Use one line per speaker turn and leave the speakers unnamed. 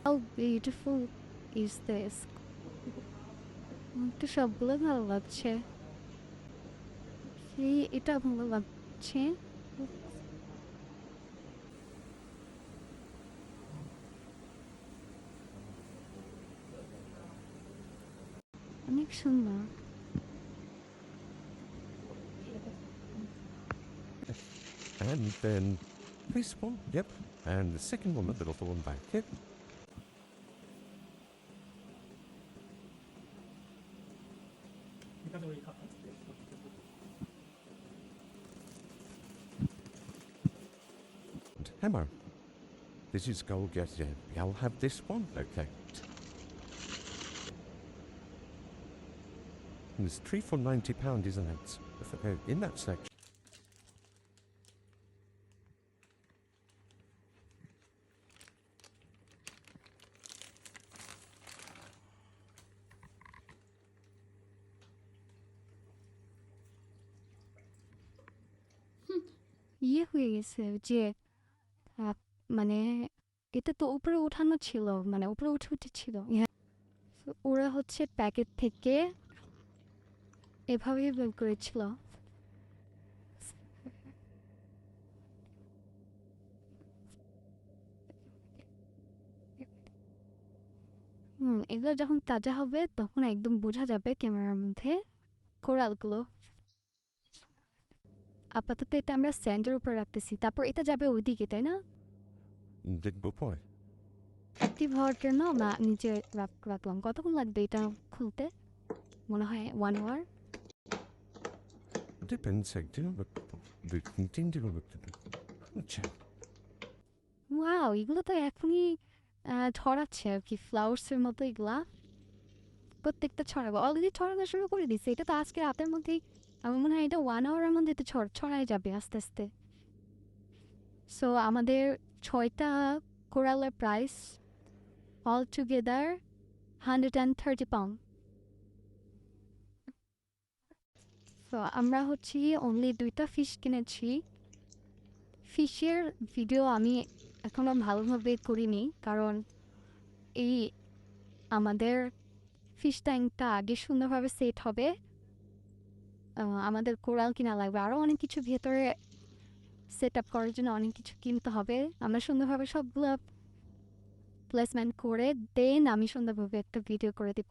How beautiful is this? আমার তো সবগুলো ভালো লাগছে। এটা ভালো লাগছে। অনেক সুন্দর।
And then this one, yep. And the second one, a little one back here. And hammer. This is gold, yes, yeah. I'll have this one, okay. And there's 3 for £90, isn't it? In that section.
হয়ে গেছে যে মানে এটা তো উপরে উঠানো ছিল, মানে উপরে উঠে ছিল। ওরা হচ্ছে প্যাকেট থেকে এভাবেই বের করেছিল। এগুলো যখন তাজা হবে তখন একদম বোঝা যাবে ক্যামেরার মধ্যে কোরালগুলো। আপাতত এটা আমরা স্যান্ডের উপর রাখতেছি, তারপর এটা যাবে ওইদিকে, তাই না?
দেখবো পরে।
অ্যাক্টিভ হওয়ার জন্য আমরা নিচে রাখলাম। কতক্ষণ লাগবে এটা খুলতে? মনে হয় 1 hour।
Depends, তিনটে আচ্ছা।
ওয়াও, এগুলো তো এখনই ছড়াচ্ছে আর কি, ফ্লাওয়ার্সের মতো এগুলা প্রত্যেকটা ছড়াবো। অলরেডি ছড়ানো শুরু করে দিচ্ছে। এটা তো আজকে রাতের মধ্যেই, আমার মনে হয় এটা 1 hour-এর মধ্যে তো ছড়াই যাবে আস্তে আস্তে। সো আমাদের 6টা কোরালের প্রাইস অল টুগেদার £130। তো আমরা হচ্ছে অনলি 2টা ফিশ কিনেছি। ফিশের ভিডিও আমি এখনও ভালোভাবে করিনি, কারণ এই আমাদের ফিশ ট্যাঙ্কটা আগে সুন্দরভাবে সেট হবে। আমাদের কোরাল কিনা লাগবে, আরও অনেক কিছু ভেতরে সেট আপ করার জন্য অনেক কিছু কিনতে হবে। আমরা সুন্দরভাবে সবগুলো প্লেসমেন্ট করে দেন আমি সুন্দরভাবে একটা ভিডিও করে দিব।